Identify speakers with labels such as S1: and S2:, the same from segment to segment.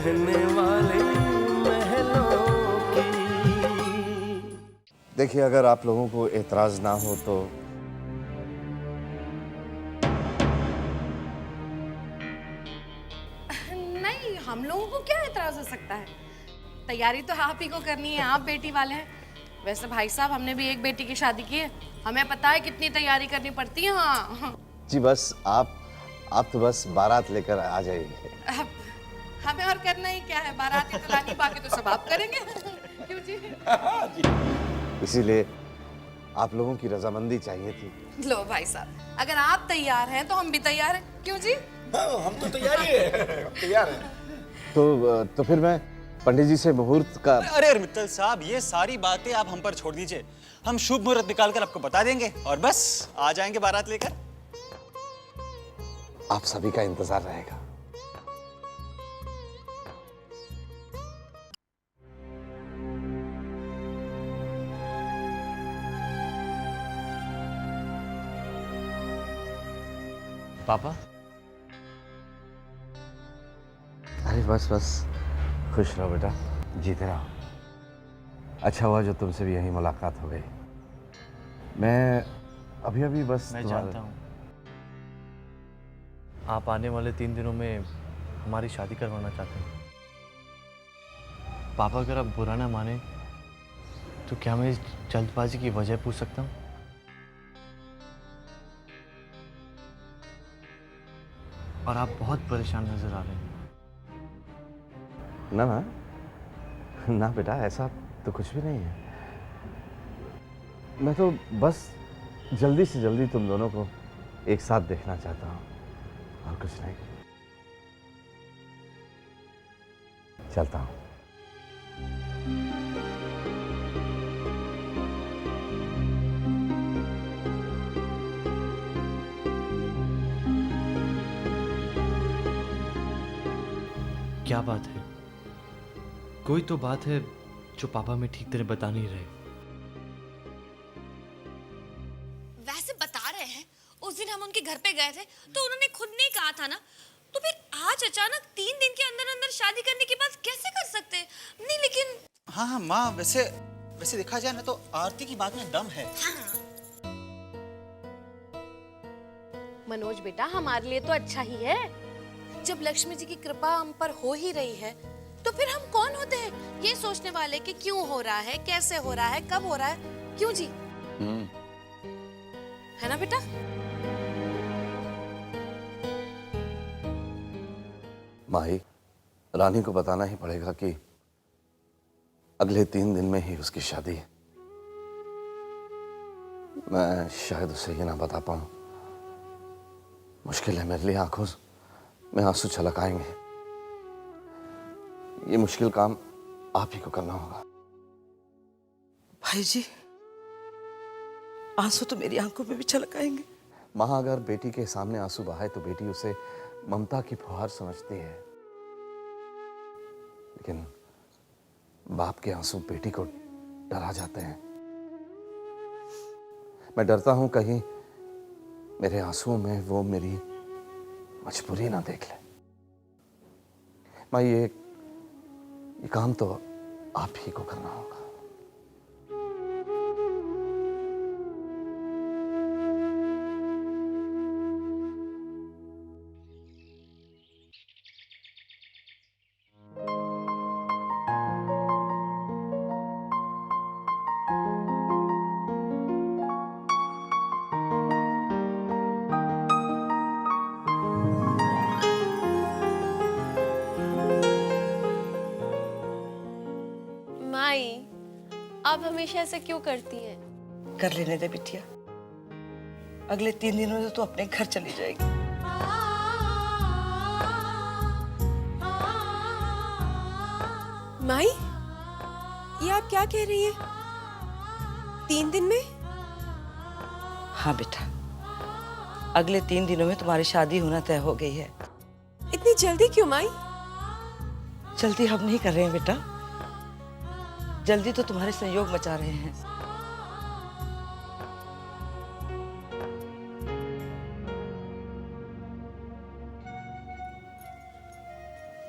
S1: रहने वाले महलों की।
S2: देखिए, अगर आप लोगों को एतराज ना हो तो
S3: नहीं, हम लोगों को क्या एतराज हो सकता है? तैयारी तो आप ही को करनी है, आप बेटी वाले हैं। वैसे भाई साहब, हमने भी एक बेटी की शादी की है, हमें पता है कितनी तैयारी करनी पड़ती है। हाँ,
S2: जी, बस आप तो बस बारात लेकर आ जाइए।
S3: अब हमें और करना ही क्या है, बाराती तो लानी, बाकी तो सब आप करेंगे। क्यों जी?
S2: इसीलिए आप लोगों की रजामंदी चाहिए थी।
S3: लो भाई साहब, अगर आप तैयार हैं तो हम भी तैयार हैं। क्यों जी?
S4: हम तो तैयार ही है, हम तैयार हैं।
S2: तो फिर मैं पंडित जी से मुहूर्त का।
S5: अरे मित्तल साहब, ये सारी बातें आप हम पर छोड़ दीजिए। हम शुभ मुहूर्त निकालकर आपको बता देंगे और बस आ जाएंगे बारात लेकर।
S2: आप सभी का इंतजार रहेगा।
S6: पापा,
S2: अरे बस खुश रहो बेटा, जीते रहो। अच्छा हुआ जो तुमसे भी यही मुलाकात हो गई। मैं अभी बस
S6: मैं जानता हूँ आप आने वाले 3 दिनों में हमारी शादी करवाना चाहते हैं। पापा, अगर आप बुरा ना माने तो क्या मैं इस जल्दबाजी की वजह पूछ सकता हूँ? और आप बहुत परेशान नजर आ रहे हैं।
S2: ना बेटा, ऐसा तो कुछ भी नहीं है। मैं तो बस जल्दी से जल्दी तुम दोनों को एक साथ देखना चाहता हूँ, और कुछ नहीं। चलता हूँ।
S6: क्या बात है? कोई तो बात है जो पापा में ठीक तरह बता नहीं रहे।
S7: वैसे बता रहे हैं, उस दिन हम उनके घर पे गए थे तो उन्होंने खुद नहीं कहा था ना, तो फिर आज अचानक 3 दिन के अंदर अंदर शादी करने की बात कैसे कर सकते हैं? नहीं लेकिन
S5: हाँ माँ, वैसे देखा जाए ना तो आरती की बात में दम है।
S3: मनोज बेटा, हमारे लिए तो अच्छा ही है। जब लक्ष्मी जी की कृपा हम पर हो ही रही है, तो फिर हम कौन होते हैं ये सोचने वाले कि क्यों हो रहा है, कैसे हो रहा है, कब हो रहा है? क्यों जी? है ना बेटा?
S2: माही, रानी को बताना ही पड़ेगा कि अगले 3 दिन में ही उसकी शादी है। मैं शायद उसे ये ना बता पाऊं। मुश्किल है मेरे लिए, आंखों में आंसू छलक आएंगे। ये मुश्किल काम आप ही को करना होगा।
S8: भाई जी, आंसू तो मेरी आंखों में भी छलक आएंगे।
S2: माँ, अगर बेटी के सामने आंसू बहाए तो बेटी उसे ममता की फुहार समझती है, लेकिन बाप के आंसू बेटी को डरा जाते हैं। मैं डरता हूं कहीं मेरे आंसुओं में वो मेरी मजबूरी ना देख ले। माँ, ये काम तो आप ही को करना होगा।
S9: माई, आप हमेशा ऐसा क्यों करती हैं?
S8: कर लेने दे बिटिया, अगले 3 दिनों में तो अपने घर चली जाएगी।
S9: माई, ये आप क्या कह रही हैं? 3 दिन में?
S8: हाँ बेटा, अगले 3 दिनों में तुम्हारी शादी होना तय हो गई है।
S9: इतनी जल्दी क्यों माई?
S8: जल्दी हम नहीं कर रहे हैं बेटा, जल्दी तो तुम्हारे संयोग मचा रहे हैं।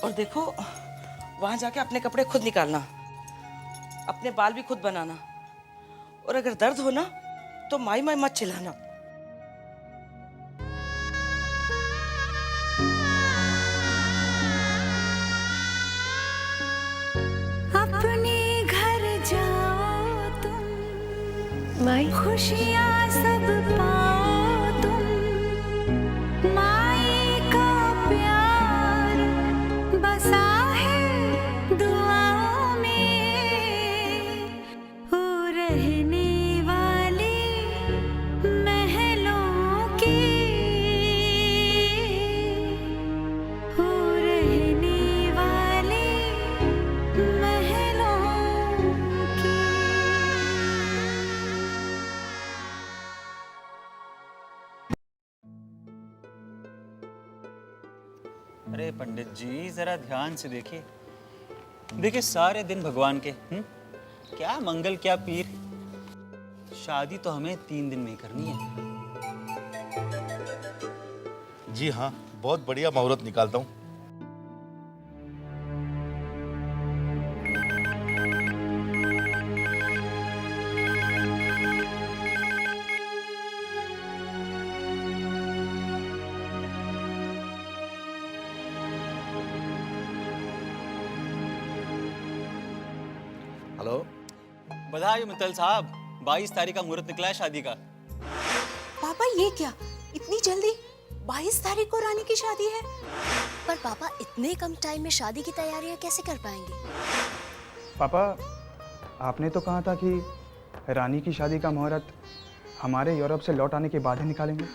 S8: और देखो, वहां जाके अपने कपड़े खुद निकालना, अपने बाल भी खुद बनाना, और अगर दर्द हो ना तो माई माई मत चिल्लाना।
S10: अपने घर जाओ तुम,
S3: माई
S10: खुशियाँ सब पाओ तुम, माई का प्यार बसा है दुआओं में, वो रहने वाले महलों की, वो रहने वाले महलों की।
S5: अरे पंडित जी जरा ध्यान से देखिए, देखिए सारे दिन भगवान के क्या मंगल क्या पीर। शादी तो हमें 3 दिन में ही करनी है।
S4: जी हाँ, बहुत बढ़िया मुहूर्त निकालता हूँ।
S2: हेलो।
S5: बधाई मित्तल साहब, 22 तारीख का मुहूर्त निकला है शादी का।
S9: पापा ये क्या, इतनी जल्दी? 22 तारीख को रानी की शादी है।
S7: पर पापा इतने कम टाइम में शादी की तैयारियां कैसे कर पाएंगे?
S11: पापा, आपने तो कहा था कि रानी की शादी का मुहूर्त हमारे यूरोप से लौट आने के बाद ही निकालेंगे।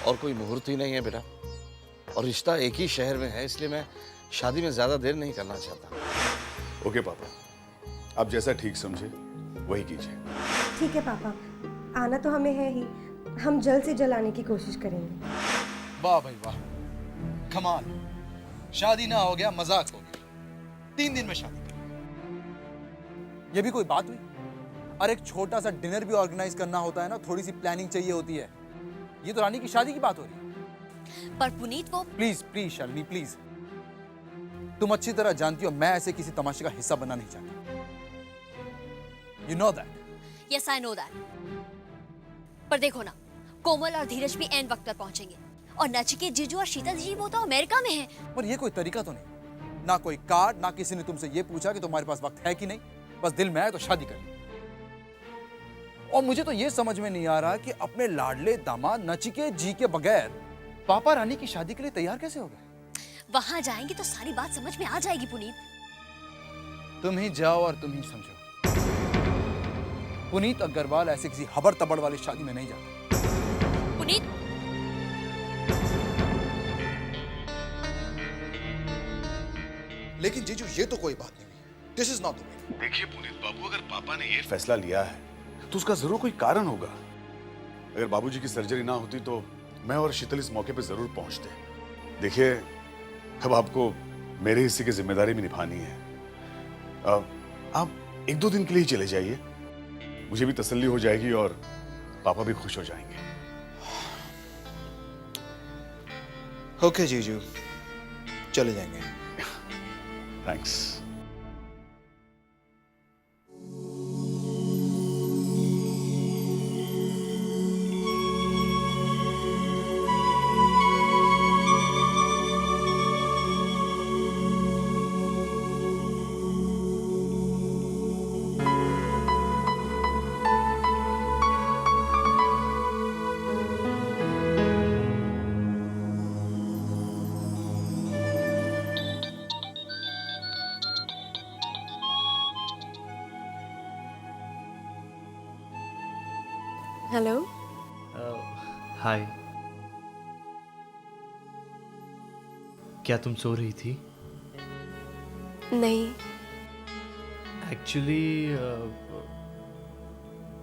S2: और कोई मुहूर्त ही नहीं है बेटा, और रिश्ता एक ही शहर में है, इसलिए मैं शादी में ज़्यादा देर नहीं करना चाहता।
S12: ओके पापा, आप जैसा ठीक समझे वही कीजिए।
S9: ठीक है पापा, आना तो हमें है ही, हम जल्द से जल्द आने की कोशिश करेंगे।
S4: वाह भाई वाह, कमाल। शादी ना हो गया, मजाक हो गया। 3 दिन में शादी।
S13: ये भी कोई बात हुई? और एक छोटा सा डिनर भी ऑर्गेनाइज करना होता है ना, थोड़ी सी प्लानिंग चाहिए होती है। ये तो रानी की शादी की बात हो रही है।
S7: पर पुनीत को
S13: प्लीज प्लीज शालिनी प्लीज, तुम अच्छी तरह जानती हो मैं ऐसे किसी तमाशे का हिस्सा बनना नहीं चाहता। You know that.
S7: Yes I know that. पर देखो ना, कोमल और धीरज भी एंड वक्त पर पहुंचेंगे, और नचिकेत, जीजू और शीतल जी वो तो अमेरिका में हैं।
S13: पर ये कोई तरीका तो नहीं, ना कोई कार्ड, ना किसी ने तुमसे ये पूछा कि तुम्हारे पास वक्त है कि नहीं, बस दिल में आए तो शादी कर ली। और मुझे तो ये समझ में नहीं आ रहा कि अपने लाडले दामाद नचिकेत जी के बगैर पापा रानी की शादी के लिए तैयार कैसे हो गए।
S7: वहां जाएंगे तो सारी बात समझ में आ जाएगी पुनीत।
S13: तुम ही जाओ और तुम ही समझो। पुनीत अग्रवाल ऐसे किसी हबड़ तबड़ वाली शादी में नहीं जाता।
S7: पुनीत,
S4: लेकिन जीजू ये तो कोई बात नहीं हुई। This is not the way.
S12: देखिए पुनीत बाबू, अगर पापा ने ये फैसला लिया है तो उसका जरूर कोई कारण होगा। अगर बाबूजी की सर्जरी ना होती तो मैं और शीतल इस मौके पे जरूर पहुंचते। देखिए, अब आपको मेरे हिस्से की जिम्मेदारी भी निभानी है। आप 1-2 दिन के लिए ही चले जाइए, मुझे भी तसल्ली हो जाएगी और पापा भी खुश हो जाएंगे।
S13: ओके जीजू, चले जाएंगे।
S12: थैंक्स।
S9: हेलो।
S6: हाय। क्या तुम सो रही थी?
S9: नहीं।
S6: एक्चुअली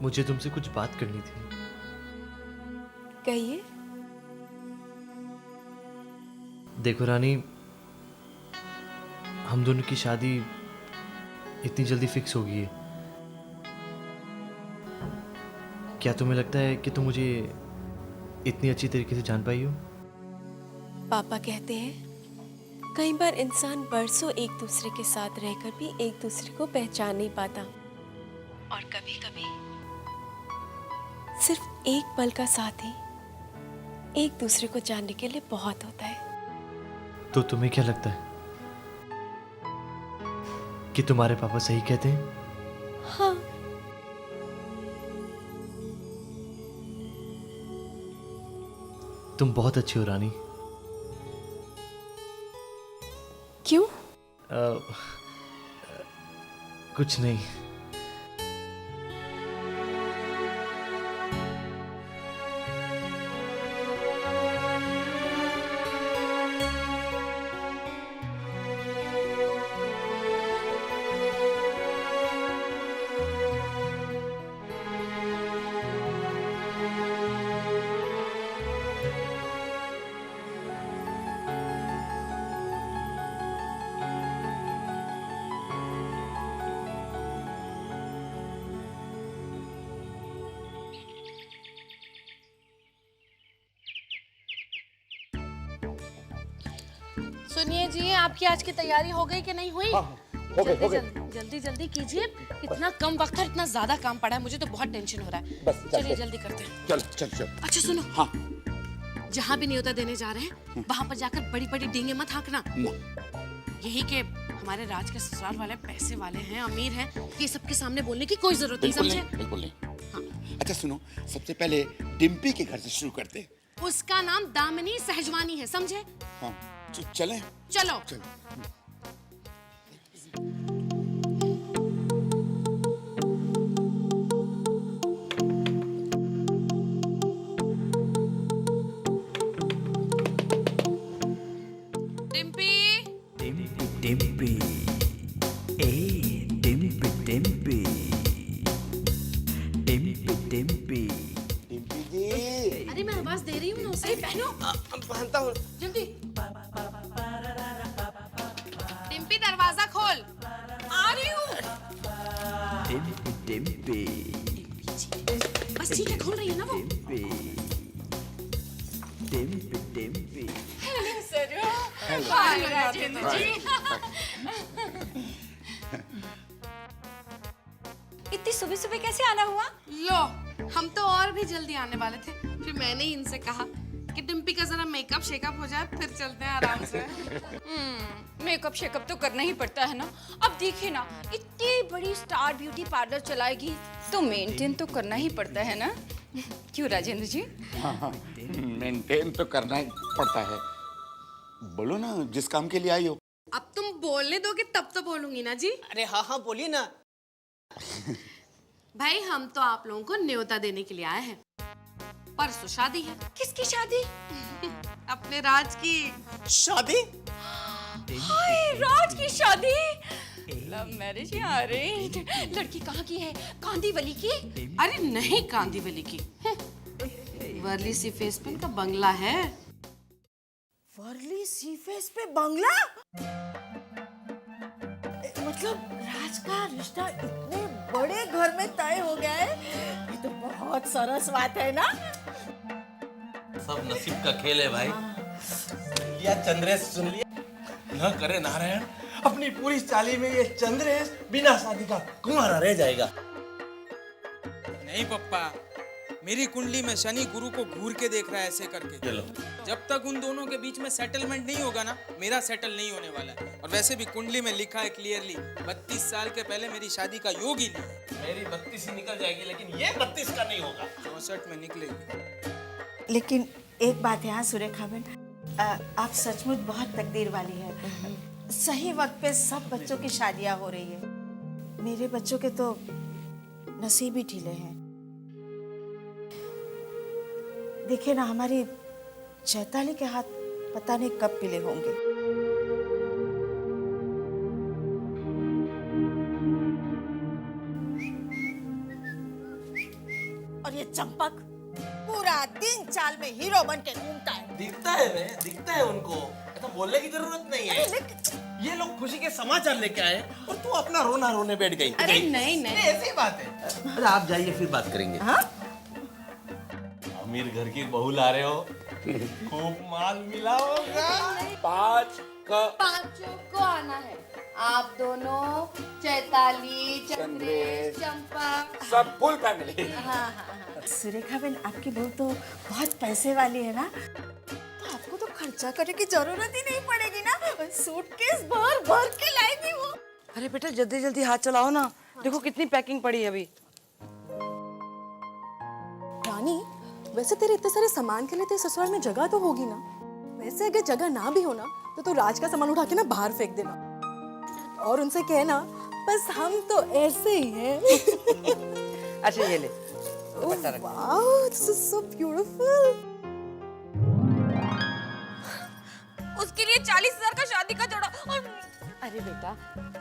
S6: मुझे तुमसे कुछ बात करनी थी।
S9: कहिए।
S6: देखो रानी, हम दोनों की शादी इतनी जल्दी फिक्स हो गई है। क्या तुम्हें लगता है कि तुम मुझे इतनी अच्छी तरीके से जान पाई हो?
S9: पापा कहते हैं
S14: कई बार इंसान बरसों एक दूसरे के साथ रहकर भी एक दूसरे को पहचान नहीं पाता, और कभी कभी सिर्फ एक पल का साथ ही एक दूसरे को जानने के लिए बहुत होता है।
S6: तो तुम्हें क्या लगता है कि तुम्हारे पापा सही कहते हैं?
S14: हाँ।
S6: तुम बहुत अच्छी हो रानी।
S14: क्यों?
S6: कुछ नहीं।
S3: सुनिए जी, आपकी आज की तैयारी हो गई कि नहीं हुई?
S12: हो गई।
S3: जल्दी जल्दी कीजिए, इतना कम वक्त है, इतना ज्यादा काम पड़ा है, मुझे तो बहुत टेंशन हो रहा है।
S12: बस
S3: चलिए जल्दी करते हैं।
S12: चल।
S3: अच्छा सुनो,
S12: हाँ।
S3: जहाँ भी न्योता देने जा रहे हैं वहां पर जाकर बड़ी बड़ी डींगे मत हाँकना। यही के हमारे राज के ससुराल वाले पैसे वाले हैं, अमीर हैं, ये सबके सामने बोलने की कोई जरूरत नहीं, समझे?
S12: बिल्कुल नहीं। अच्छा सुनो, सबसे पहले डिम्पी के घर से शुरू करते हैं।
S3: उसका नाम दामिनी सहजवानी है, समझे?
S12: हाँ, चलें?
S3: चलो। डिम्पी,
S5: डिम्पी, ए डिम्पी डिम्पी, डिम्पी डिम्पी।
S12: डिम्पी जी।
S3: अरे मैं आवाज दे रही हूँ ना उसे, पहनो।
S12: पहनता हूँ।
S3: जल्दी। डिम्पी दरवाजा खोल। आ रही हूँ।
S5: डिम्पी डिम्पी।
S3: बस ठीक है, खोल रही है ना वो।
S5: डिम्पी डिम्पी डिम्पी।
S3: हाय राजेंद्र जी।
S7: इतनी सुबह सुबह कैसे आना हुआ?
S3: लो, हम तो और भी जल्दी आने वाले थे, फिर मैंने ही इनसे कहा कि डिम्पी का जरा मेकअप शेकअप हो जाए, फिर चलते हैं आराम से।
S7: मेकअप शेकअप तो करना ही पड़ता है ना। अब देखिए ना, इतनी बड़ी स्टार ब्यूटी पार्लर चलाएगी तो मेंटेन तो करना ही पड़ता है ना। क्यों राजेंद्र जी?
S12: हाँ, मेंटेन तो करना ही पड़ता है। बोलो ना, जिस काम के लिए आई हो।
S3: अब तुम बोलने दोगे तब तो बोलूंगी ना जी।
S1: अरे हाँ बोलिए ना।
S3: भाई, हम तो आप लोगों को न्योता देने के लिए आए हैं। परसों शादी है।
S7: किसकी शादी?
S3: अपने राज की
S1: शादी?
S7: हाय, राज की शादी? लव मैरिज या अरेंज? लड़की कहाँ की है? कांदीवली की?
S3: अरे नहीं, कांदीवली की। वर्ली सी फेस पे इनका बंगला है।
S8: वर्ली सीफेस पे बंगला? मतलब राज का रिश्ता इतने बड़े घर में तय हो गया है, ये तो बहुत सरस बात है ना।
S1: सब नसीब का खेल है भाई। या चंद्रेश सुन लिया, न करे नारायण, अपनी पूरी चाली में ये चंद्रेश बिना शादी का कुंवारा रह जाएगा।
S15: नहीं पप्पा, मेरी कुंडली में शनि गुरु को घूर के देख रहा है ऐसे करके।
S1: चलो।
S15: जब तक उन दोनों के बीच में सेटलमेंट नहीं होगा ना, मेरा सेटल नहीं होने वाला है। और वैसे भी कुंडली में लिखा है क्लियरली, 32 साल के पहले मेरी शादी का योग ही नहीं।
S1: मेरी 32 ही निकल जाएगी, लेकिन ये 32 का नहीं होगा।
S15: 64 में निकलेगी।
S8: लेकिन एक बात है, हाँ सुरेखा बहन, आप सचमुच बहुत तकदीर वाली है। सही वक्त पे सब बच्चों की शादियां हो रही है। मेरे बच्चों के तो नसीब ही ढीले हैं। देखिए ना, हमारी चैताली के हाथ पता नहीं कब पीले होंगे। और ये चंपक पूरा दिन चाल में हीरो बन के घूमता है।
S1: दिखता है वे, दिखता है उनको, ऐसा बोलने की जरूरत नहीं है। ये लोग खुशी के समाचार लेके आए और तू अपना रोना रोने बैठ गई।
S3: अरे नहीं नहीं,
S1: ऐसी बात है। अरे आप जाइए, फिर बात करेंगे।
S8: हाँ?
S1: अमीर घर की बहू ला रहे हो, खूब माल मिला होगा।
S3: 5 का 5 को आना है। आप दोनों, चैताली, चंद्रेश, चंपा,
S13: सब फुल फैमिली।
S8: हाँ। सुरेखा बहन, आपकी बहू तो बहुत पैसे वाली है ना, तो आपको तो खर्चा करने की जरूरत ही नहीं पड़ेगी ना। सूटकेस भर भर के लाएगी वो।
S16: अरे बेटा जल्दी जल्दी हाथ चलाओ ना, देखो कितनी पैकिंग पड़ी है अभी।
S14: रानी, वैसे तेरे इतने सारे सामान के लिए तेरे ससुराल में जगह तो होगी ना। वैसे अगर जगह ना भी हो ना तो तू राज का सामान उठा के ना बाहर फेंक देना और उनसे कहना बस हम तो ऐसे ही हैं।
S16: अच्छा ये ले।
S14: Wow, this is so beautiful.
S7: उसके लिए 40,000 का शादी का जोड़ा और
S3: अरे बेटा,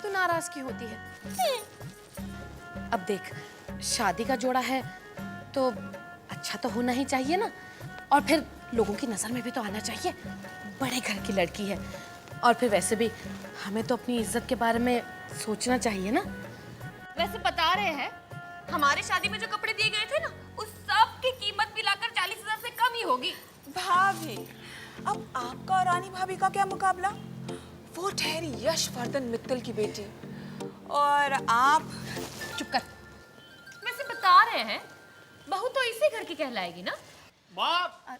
S3: तू नाराज क्यों होती है? अब देख, शादी का जोड़ा है तो अच्छा तो होना ही चाहिए ना, और फिर लोगों की नजर में भी तो आना चाहिए। बड़े घर की लड़की है, और फिर वैसे भी हमें तो अपनी इज्जत के बारे में सोचना चाहिए ना।
S7: वैसे बता रहे हैं, हमारे शादी में जो कपड़े दिए गए थे ना, उस सब की कीमत मिलाकर 40,000 से कम ही होगी।
S17: भाभी, अब आपका और रानी भाभी का क्या मुकाबला? वो ठहरी यशवर्धन मित्तल की बेटी और आप।
S7: चुप कर। वैसे बता रहे हैं, बहू तो इसी घर की कहलाएगी ना।
S5: माँ,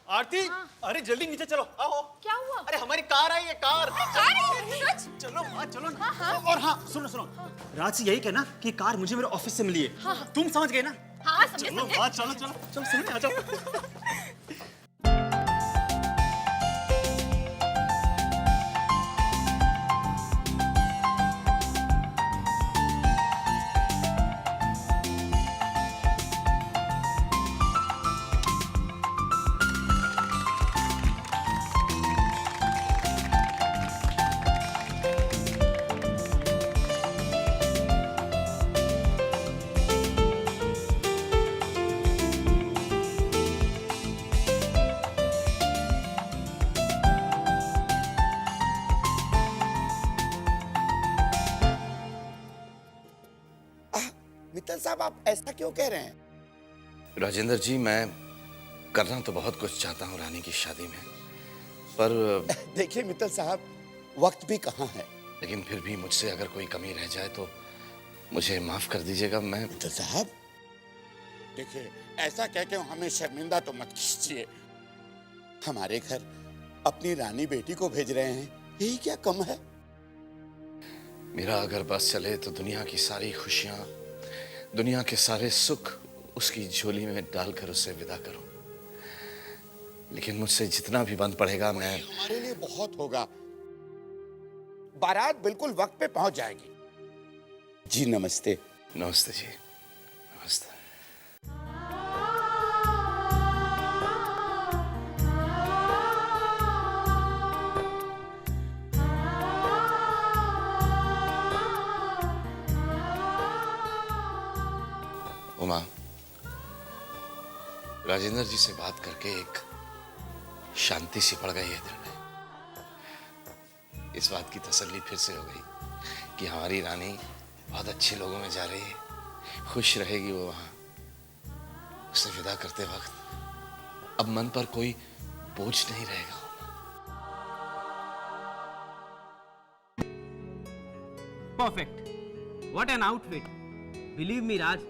S5: आरती, अरे जल्दी नीचे चलो, आओ।
S7: क्या हुआ?
S5: अरे हमारी कार आई है, कार।
S7: सच?
S5: चलो माँ, चलो ना। और हाँ, सुनो सुनो, राज से यही कहना कि कार मुझे मेरे ऑफिस से मिली है। तुम समझ गए ना?
S7: हाँ, समझे
S5: चलो
S7: समझे।
S5: माँ, चलो चलो चलो, सुनो आ जाओ।
S18: मित्तल साहब, आप ऐसा क्यों कह रहे हैं?
S2: राजेंद्र जी, मैं करना तो बहुत कुछ चाहता हूँ रानी की शादी में, पर
S18: देखिए मित्तल साहब, वक्त भी कहाँ है।
S2: लेकिन फिर भी मुझसे अगर कोई कमी रह जाए तो मुझे माफ कर दीजिएगा। मैं
S18: मित्तल साहब, देखिए ऐसा कह के हमें शर्मिंदा तो मत कीजिए। हमारे घर अपनी रानी बेटी को भेज रहे हैं, यही क्या कम है?
S2: मेरा अगर बस चले तो दुनिया की सारी खुशियां, दुनिया के सारे सुख उसकी झोली में डालकर उसे विदा करूं। लेकिन मुझसे जितना भी बंद पड़ेगा मैं।
S18: हमारे लिए बहुत होगा। बारात बिल्कुल वक्त पे पहुंच जाएगी। जी नमस्ते।
S2: नमस्ते जी, नमस्ते। उमा, राजेंद्र जी से बात करके एक शांति सी पड़ गई है दिल में। इस बात की तसल्ली फिर से हो गई कि हमारी रानी बहुत अच्छे लोगों में जा रही है, खुश रहेगी वो वहां। उसे विदा करते वक्त अब मन पर कोई बोझ नहीं रहेगा।
S19: Perfect. What an outfit. Believe me, Raj,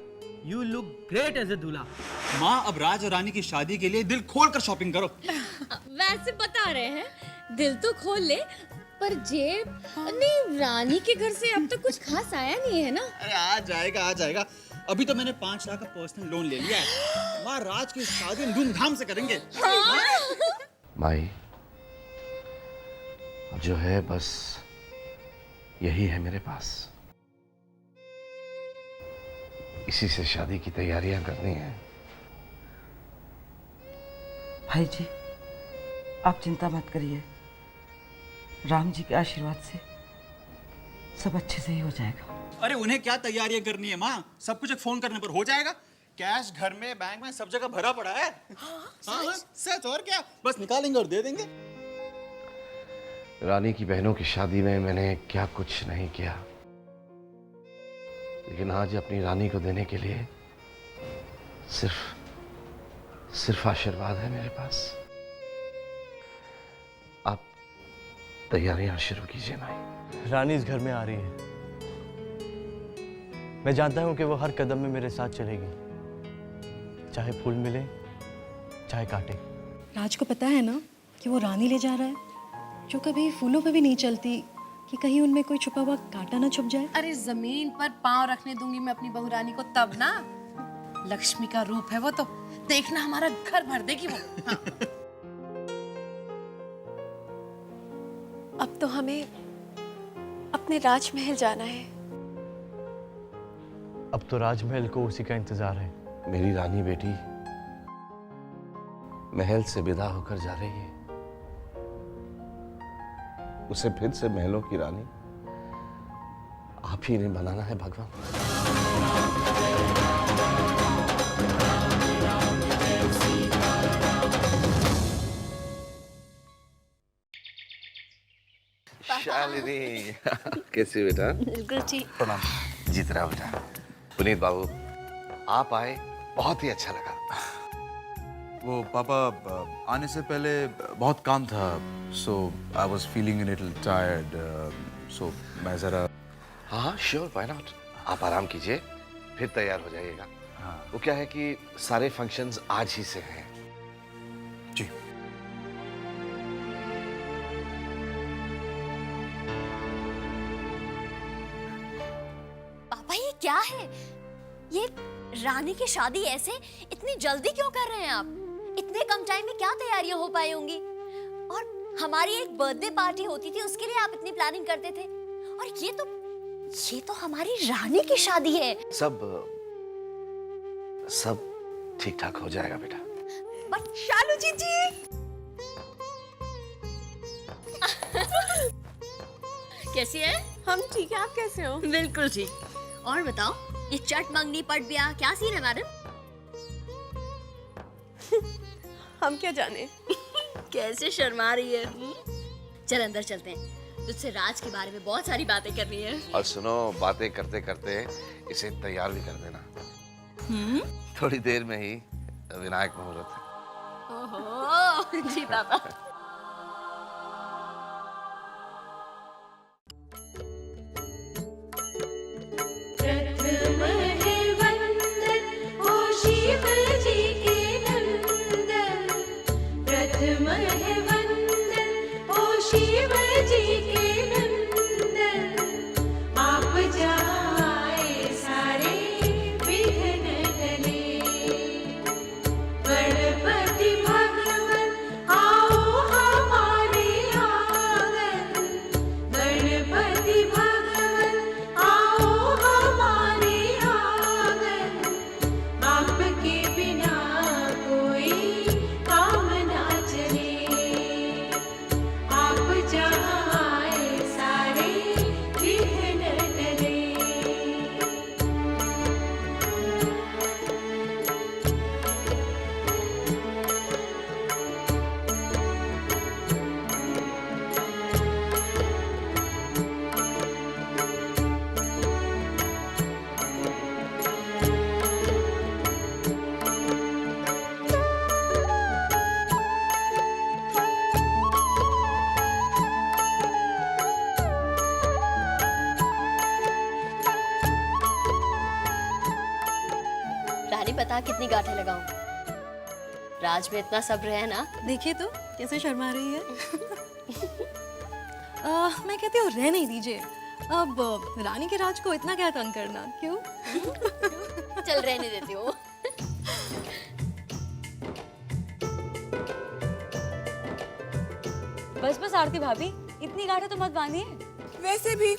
S19: you look great as a दूल्हा।
S5: माँ, अब राज और रानी की शादी के लिए दिल खोल कर शॉपिंग करो।
S7: वैसे बता रहे हैं, दिल तो खोल ले, पर जेब नहीं। रानी के घर से अब तक कुछ खास आया नहीं है ना।
S5: अरे आ जाएगा, आ जाएगा। अभी तो मैंने 5 लाख का पर्सनल लोन ले लिया है। माँ, राज की शादी धूमधाम से करेंगे।
S2: माई, अब जो है बस यही है मेरे पास। इसी से शादी की तैयारियां करनी है।
S16: भाई जी, आप चिंता मत करिए, राम जी के आशीर्वाद से सब अच्छे से ही हो जाएगा।
S5: अरे उन्हें क्या तैयारियां करनी है माँ, सब कुछ एक फोन करने पर हो जाएगा। कैश घर में, बैंक में, सब जगह भरा पड़ा है। हाँ, सच। और क्या, बस निकालेंगे और दे देंगे।
S2: रानी की बहनों की शादी में मैंने क्या कुछ नहीं किया, लेकिन आज अपनी रानी को देने के लिए सिर्फ आशीर्वाद है मेरे पास। तैयारियां शुरू कीजिए माई।
S6: रानी इस घर में आ रही है। मैं जानता हूं कि वो हर कदम में मेरे साथ चलेगी, चाहे फूल मिले चाहे काटे।
S14: राज को पता है ना कि वो रानी ले जा रहा है, जो कभी फूलों पे भी नहीं चलती, कि कहीं उनमें कोई छुपा हुआ कांटा ना छुप जाए।
S3: अरे जमीन पर पांव रखने दूंगी मैं अपनी बहू रानी को तब ना। लक्ष्मी का रूप है वो, तो देखना हमारा घर भर देगी वो। हाँ।
S7: अब तो हमें अपने राजमहल जाना है।
S6: अब तो राजमहल को उसी का इंतजार है।
S2: मेरी रानी बेटी महल से विदा होकर जा रही है। उसे फिर से महलों की रानी आप ही ने बनाना है भगवान। शालिनी कैसी बेटा?
S3: बिल्कुल ठीक।
S2: प्रणाम। जीत रहा बेटा। पुनीत बाबू आप आए, बहुत ही अच्छा लगा।
S13: वो पापा आने से पहले बहुत काम था, so I was feeling a little tired, so मैं जरा।
S2: हाँ श्योर, व्हाई नॉट। आप आराम कीजिए, फिर तैयार हो जाइएगा। हाँ। वो क्या है कि सारे फंक्शंस आज ही से हैं।
S13: जी।
S7: पापा ये क्या है? ये रानी की शादी ऐसे इतनी जल्दी क्यों कर रहे हैं आप? इतने कम टाइम में क्या तैयारियां हो पाई होंगी? और हमारी एक बर्थडे पार्टी होती थी, उसके लिए आप इतनी प्लानिंग करते थे, और ये तो हमारी रानी की शादी है।
S2: सब ठीक ठाक हो जाएगा बेटा।
S7: बट शालू जी कैसी है? हम ठीक है, आप कैसे हो? बिल्कुल ठीक। और बताओ, ये चट मंगनी पट ब्याह क्या सीन है मैडम? हम क्या जाने। कैसे शर्मा रही है। चल अंदर चलते हैं, तुझसे राज के बारे में बहुत सारी बातें करनी है।
S2: और सुनो, बातें करते करते इसे तैयार भी कर देना। थोड़ी देर में ही विनायक मुहूर्त है।
S7: ओहो जी पापा। बता कितनी गांठें लगाऊं? राज में इतना सब्र है ना।
S14: देखिए तो कैसे शर्मा रही है। मैं कहती हूँ रहने दीजिए, अब रानी के राज को इतना क्या तंग करना, क्यों?
S7: चल रहने देती हूँ।
S17: बस बस आरती भाभी, इतनी गांठें तो मत बांधिए। वैसे भी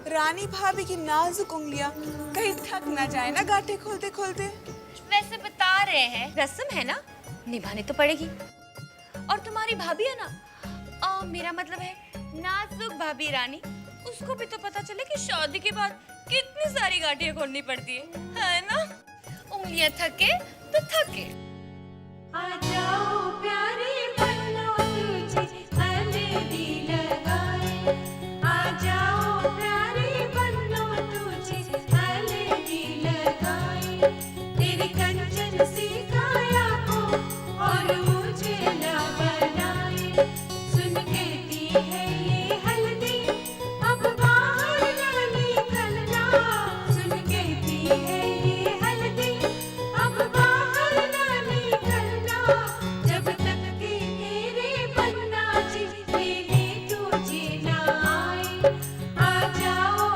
S17: रानी भाभी की नाजुक उंगलियां कहीं थक ना जाए ना गांठें खोलते खोलते।
S7: वैसे बता रहे हैं, रस्म है ना, निभानी तो पड़ेगी। और तुम्हारी भाभी है ना, मेरा मतलब है नाजुक भाभी रानी, उसको भी तो पता चले कि शादी के बाद कितनी सारी गांठें खोलनी पड़ती है ना? उंगलियां थके तो थके।
S10: आ जाओ प्यारे बनो तुझे हल्दी लगाए, आ जाओ प्यारे बनो तुझे हल्दी लगाए, तेरे कंचन सी काया को और मुझे ला बनाए, सुन कहती है ये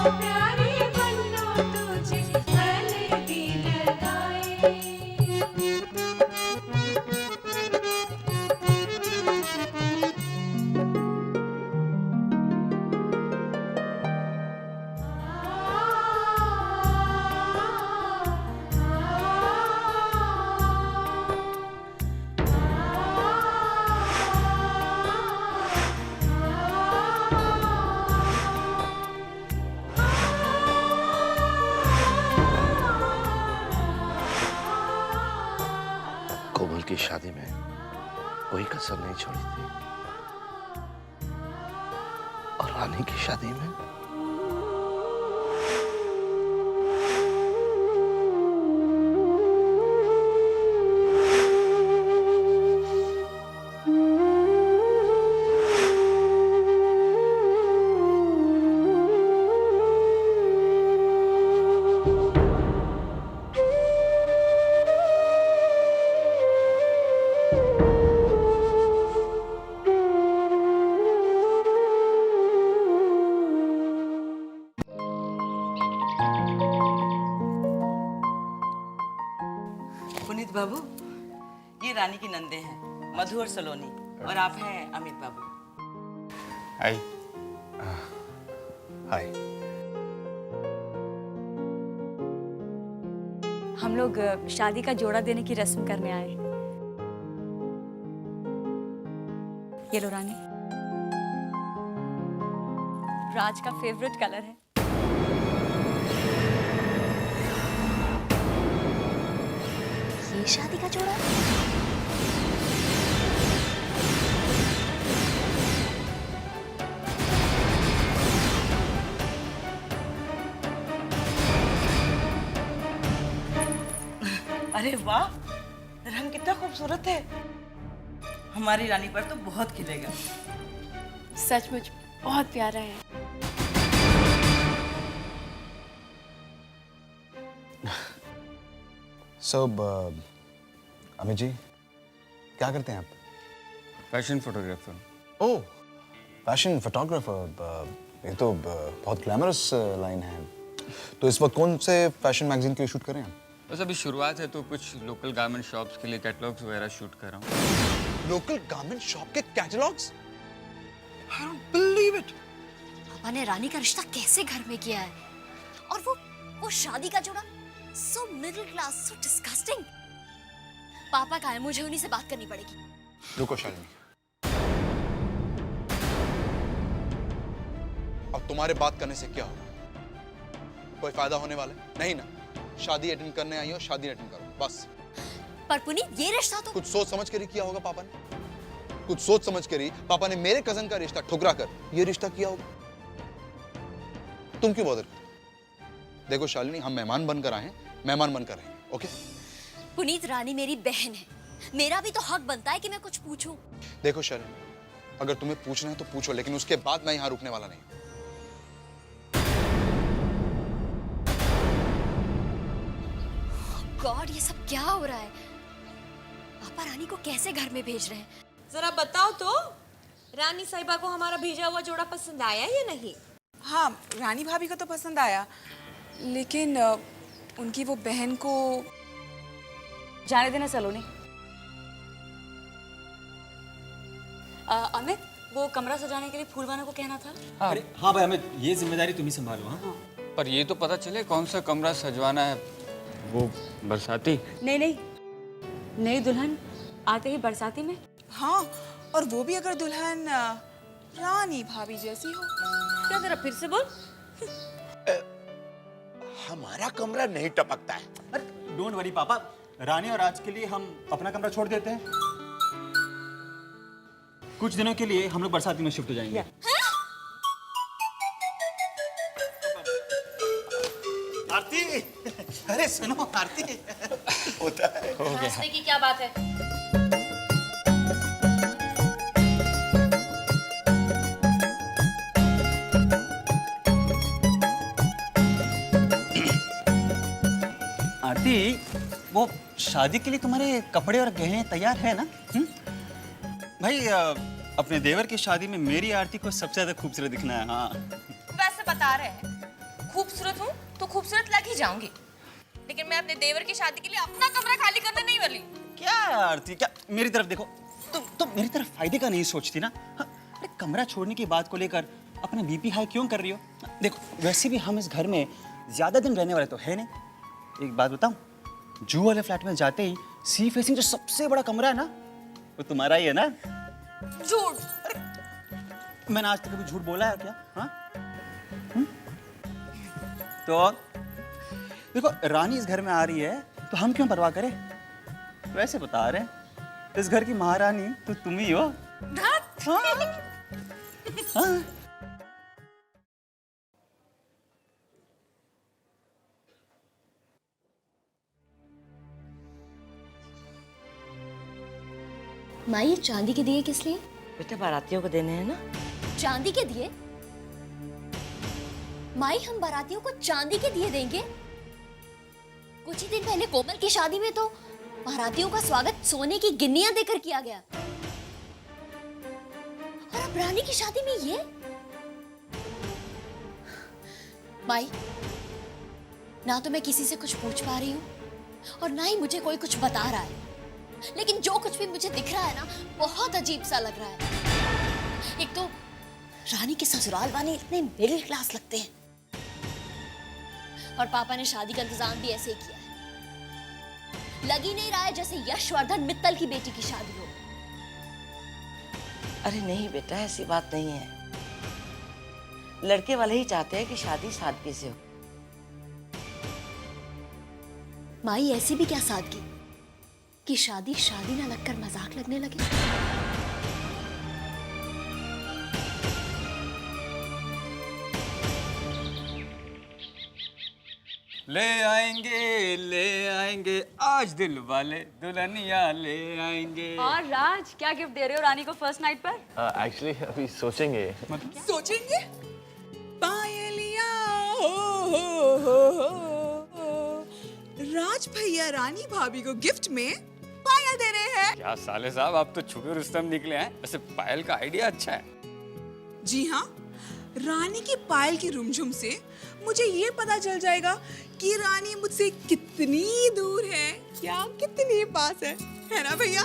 S10: प्यारे बन्नो तुझे हल्दी लगाए।
S2: कोमल की शादी में कोई कसर नहीं छोड़ी थी, और रानी की शादी में
S16: पुनीत बाबू, ये रानी की नंदे हैं, मधु और सलोनी, और आप हैं अमित बाबू।
S5: हाय।
S2: हाय।
S7: हम लोग शादी का जोड़ा देने की रस्म करने आए। ये लो रानी, राज का फेवरेट कलर है। ये शादी का जोड़ा?
S16: अरे वाह, रंग कितना खूबसूरत है। हमारी रानी पर तो बहुत खिलेगा।
S3: सचमुच बहुत प्यारा है।
S11: अमित जी, क्या करते हैं आप?
S5: Fashion photographer.
S11: Oh, fashion photographer, ये तो बहुत ग्लैमरस लाइन है। तो इस वक्त कौन से फैशन मैगजीन के शूट कर रहे हैं?
S5: बस अभी शुरुआत है, तो कुछ लोकल गारमेंट शॉप्स के लिए कैटलॉग्स वगैरह शूट कर रहा हूँ।
S11: लोकल गारमेंट शॉप के catalogues? I don't believe it.
S7: पापा ने रानी का रिश्ता कैसे घर में किया है, और वो शादी का जोड़ा, so middle class, so disgusting। पापा का है, मुझे उन्हीं से बात करनी पड़ेगी।
S11: रुको शालिनी, अब तुम्हारे बात करने से क्या होगा? कोई फायदा होने वाला है? नहीं ना। शादी अटेंड करने आई हो, शादी अटेंड करो, बस।
S7: पर पुनीत, ये रिश्ता तो
S11: कुछ सोच समझ कर ही किया होगा पापा ने। कुछ सोच समझ कर ही पापा ने मेरे कजन का रिश्ता ठुकरा कर ये रिश्ता किया होगा। तुम क्यों बॉदर करते? देखो शालिनी, हम मेहमान बनकर आए हैं, मेहमान बनकर रहेंगे, ओके?
S7: पुनीत, रानी मेरी बहन है, मेरा भी तो हक बनता है कि मैं कुछ पूछूं।
S11: देखो शालिनी, अगर तुम्हें पूछना है तो पूछो, लेकिन उसके बाद मैं यहाँ रुकने वाला नहीं।
S7: गॉड, ये सब क्या हो रहा है? पापा रानी को कैसे घर में भेज रहे हैं?
S17: जरा बताओ तो, रानी साहिबा को हमारा भेजा हुआ जोड़ा पसंद आया या नहीं? हाँ, रानी भाभी को तो पसंद आया, लेकिन उनकी वो बहन को
S7: जाने देना सलोनी। अमित, वो कमरा सजाने के लिए फूलवाना को कहना था।
S5: हाँ,
S19: हाँ भाई अमित, ये जिम्मेदारी तुम ही संभालो। हाँ,
S5: पर ये तो पता चले कौन सा कमरा सजवाना है। वो बरसाती?
S7: नहीं नहीं, नई दुल्हन आते ही बरसाती में।
S17: हाँ, और वो भी अगर दुल्हन रानी भाभी जैसी हो।
S7: क्या जरा फिर से बोल।
S18: हमारा कमरा नहीं टपकता है।
S19: डोंट वरी पापा, रानी और राज के लिए हम अपना कमरा छोड़ देते हैं। कुछ दिनों के लिए हम लोग बरसाती में शिफ्ट हो जाएंगे।
S1: आरती, अरे सुनो आरती,
S18: होता है।
S5: हो गया।
S3: हंसने की क्या बात है?
S5: आरती, वो शादी के लिए तुम्हारे कपड़े और गहने तैयार है ना? भाई, अपने देवर की शादी में मेरी आरती को सबसे ज्यादा खूबसूरत दिखना है। हाँ,
S17: वैसे बता रहे हैं, खूबसूरत हूँ तो खूबसूरत लग ही जाऊंगी, लेकिन मैं अपने देवर की शादी के लिए अपना कमरा खाली करने नहीं वाली।
S5: क्या आरती, क्या मेरी तरफ देखो, तुम मेरी तरफ फायदे का नहीं सोचती ना। हाँ, अरे कमरा छोड़ने की बात को लेकर अपना बीपी हाई क्यों कर रही हो? देखो वैसे भी हम इस घर में ज्यादा दिन रहने वाले तो है नहीं। एक बात बताऊं, जू वाले फ्लैट में जाते ही सी फेसिंग जो सबसे बड़ा कमरा है ना, वो तुम्हारा ही है ना?
S17: झूठ।
S5: मैंने आज तक कभी झूठ बोला है क्या? हाँ? तो देखो रानी इस घर में आ रही है तो हम क्यों परवाह करें? वैसे बता रहे हैं, इस घर की महारानी तो तुम ही हो। हाँ। हाँ।
S7: माँ ये चांदी के दिए किस लिए?
S16: बेटा बारातियों को देने हैं ना।
S7: चांदी के दिए? माई हम बारातियों को चांदी के दिए देंगे? कुछ ही दिन पहले कोमल की शादी में तो बारातियों का स्वागत सोने की गिन्नियां देकर किया गया, और अब रानी की शादी में ये? माई ना तो मैं किसी से कुछ पूछ पा रही हूँ और ना ही मुझे कोई कुछ बता रहा है, लेकिन जो कुछ भी मुझे दिख रहा है ना बहुत अजीब सा लग रहा है। एक तो रानी के ससुराल वाले इतने मिडिल क्लास लगते हैं, और पापा ने शादी का इंतजाम भी ऐसे ही किया है। लग ही नहीं रहा है जैसे यशवर्धन मित्तल की बेटी की शादी हो।
S16: अरे नहीं बेटा, ऐसी बात नहीं है। लड़के वाले ही चाहते हैं कि शादी सादगी से हो।
S7: माई ऐसी भी क्या सादगी कि शादी शादी ना लगकर मजाक लगने लगे।
S5: ले आएंगे आज दिल वाले दुल्हनिया ले आएंगे।
S17: और राज क्या गिफ्ट दे रहे हो रानी को फर्स्ट नाइट पर?
S2: एक्चुअली अभी सोचेंगे।
S17: सोचेंगे?
S20: पायलिया हो। राज भैया रानी भाभी को गिफ्ट में पायल दे रहे हैं।
S21: क्या साले साहब, आप तो छुपे रुस्तम निकले हैं। वैसे पायल का आइडिया अच्छा है।
S20: जी हाँ, रानी की पायल की रुमझुम से मुझे ये पता चल जाएगा कि रानी मुझसे कितनी दूर है या कितनी पास है ना भैया?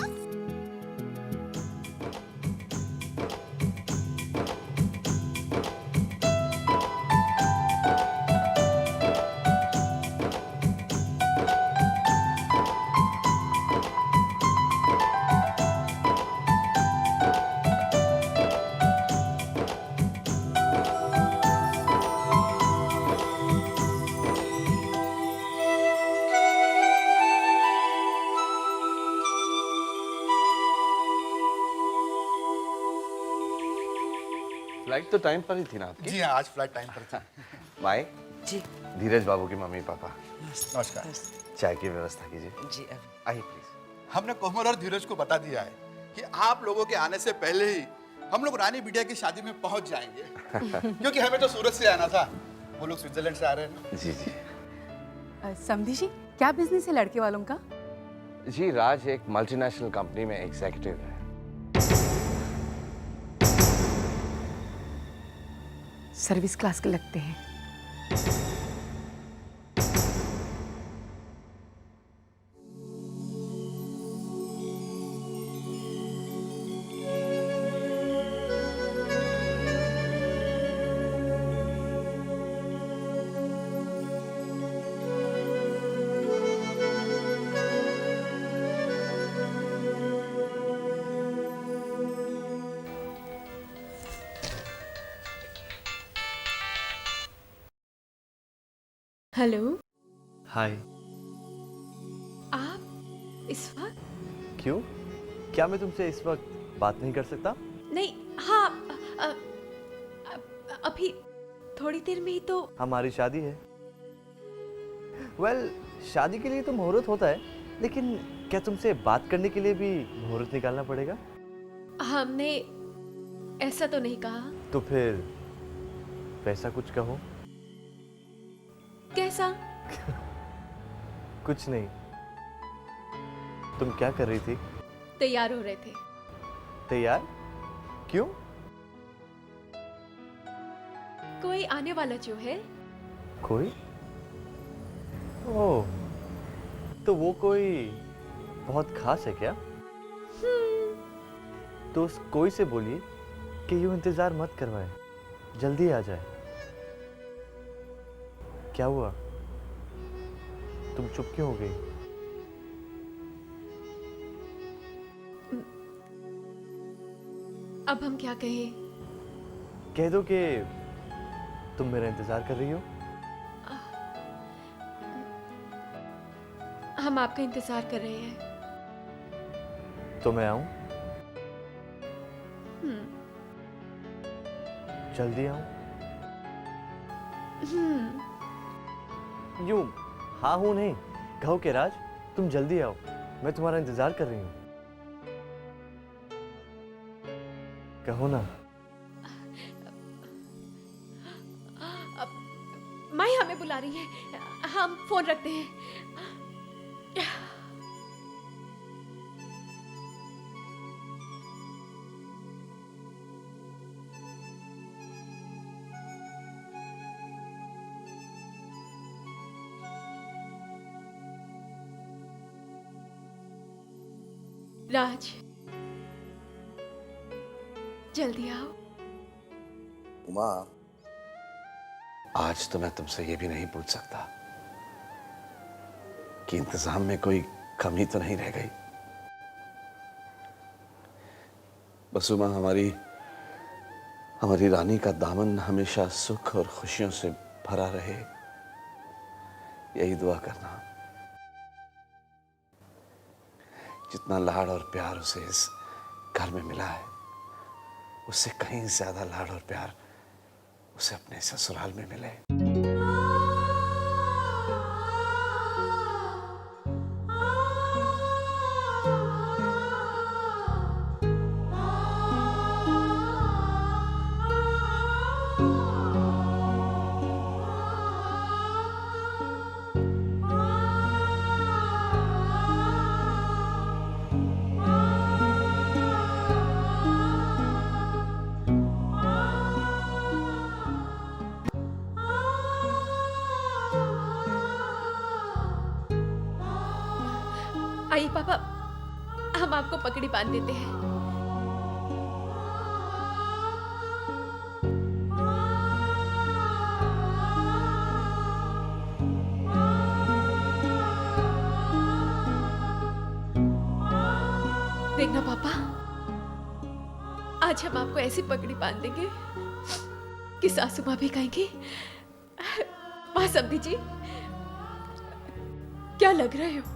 S2: फ्लाइट तो टाइम पर ही थी ना आपकी?
S11: जी हाँ, आज फ्लाइट टाइम पर थी।
S2: माए
S16: जी।
S2: धीरज बाबू के मम्मी पापा,
S11: नमस्कार।
S2: चाय की व्यवस्था कीजिए।
S16: जी
S2: आइए प्लीज।
S4: हमने कोमल और धीरज को बता दिया है कि आप लोगों के आने से पहले ही हम लोग रानी बिटिया की शादी में पहुंच जाएंगे। क्योंकि हमें तो सूरत से आना था, वो लोग स्विट्जरलैंड से आ रहे हैं ना।
S2: जी जी।
S22: समधी जी, क्या बिजनेस है लड़के वालों का?
S2: जी राज एक मल्टीनेशनल कंपनी में एग्जीक्यूटिव है।
S22: सर्विस क्लास के लगते हैं।
S9: हेलो।
S6: हाय।
S9: आप इस वक्त?
S6: क्यों? क्या मैं तुमसे इस वक्त बात नहीं कर सकता?
S9: नहीं, हाँ, अभी थोड़ी देर में ही तो।
S6: हमारी शादी है। वेल, शादी के लिए तो मुहूर्त होता है, लेकिन क्या तुमसे बात करने के लिए भी मुहूर्त निकालना पड़ेगा?
S9: हमने ऐसा तो नहीं कहा।
S6: तो फिर वैसा कुछ कहो।
S9: कैसा?
S6: कुछ नहीं। तुम क्या कर रही थी?
S9: तैयार हो रहे थे।
S6: तैयार? क्यों?
S9: कोई आने वाला जो है
S6: कोई? ओह, तो वो कोई बहुत खास है क्या? तो उस कोई से बोलिए कि यूं इंतजार मत करवाए, जल्दी आ जाए। क्या हुआ? तुम चुप क्यों हो गई?
S12: अब हम क्या कहें?
S6: कह दो कि तुम मेरा इंतजार कर रही हो।
S12: हम आपका इंतजार कर रहे हैं।
S6: तो मैं आऊं? जल्दी आऊं? यूं हाँ हूं नहीं, कहो कि राज तुम जल्दी आओ, मैं तुम्हारा इंतजार कर रही हूं। कहो ना।
S12: माई हमें बुला रही है, हम फोन रखते हैं। राज, जल्दी आओ।
S2: उमा, आज तो मैं तुमसे ये भी नहीं पूछ सकता कि इंतजाम में कोई कमी तो नहीं रह गई। बस उमा, हमारी रानी का दामन हमेशा सुख और खुशियों से भरा रहे, यही दुआ करना। जितना लाड़ और प्यार उसे इस घर में मिला है, उससे कहीं ज्यादा लाड़ और प्यार उसे अपने ससुराल में मिले।
S12: आइए पापा, हम आपको पगड़ी बांध देते हैं। देखना पापा, आज हम आपको ऐसी पगड़ी बांध देंगे कि सासू माँ भी कहेंगी, वाह समधी जी, क्या लग रहे हो।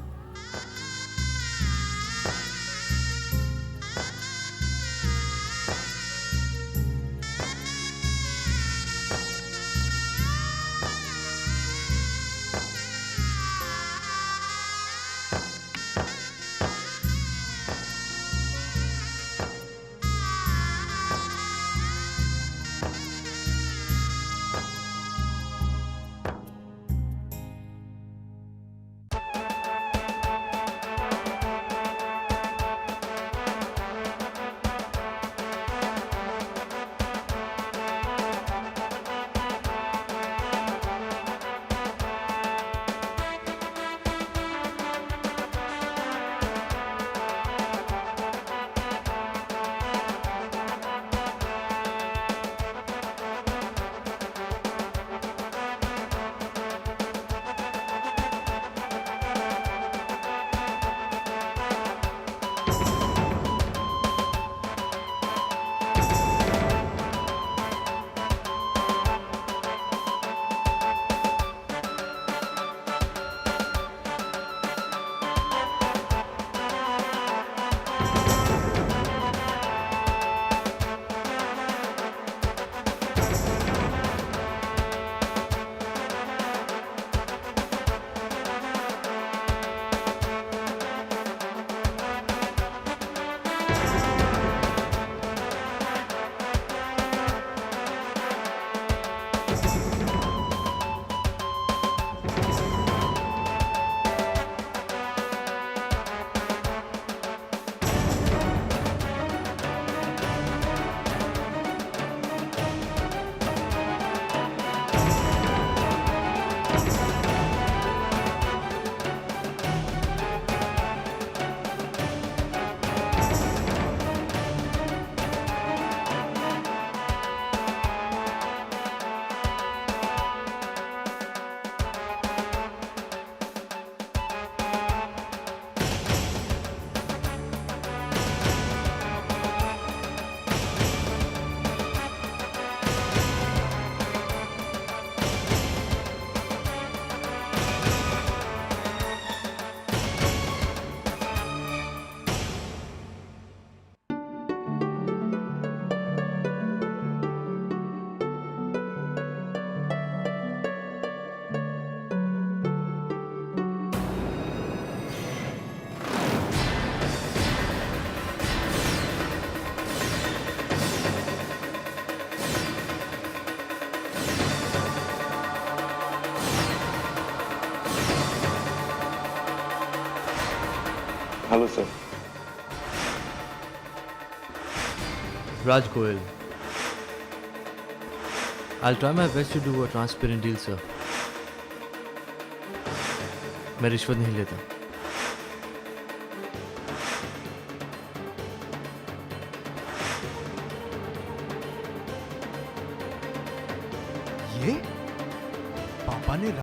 S2: Hello sir.
S6: Raj Goel. I'll try my best to do a transparent deal, sir. मैं रिश्वत नहीं लेता।
S8: ये पापा ने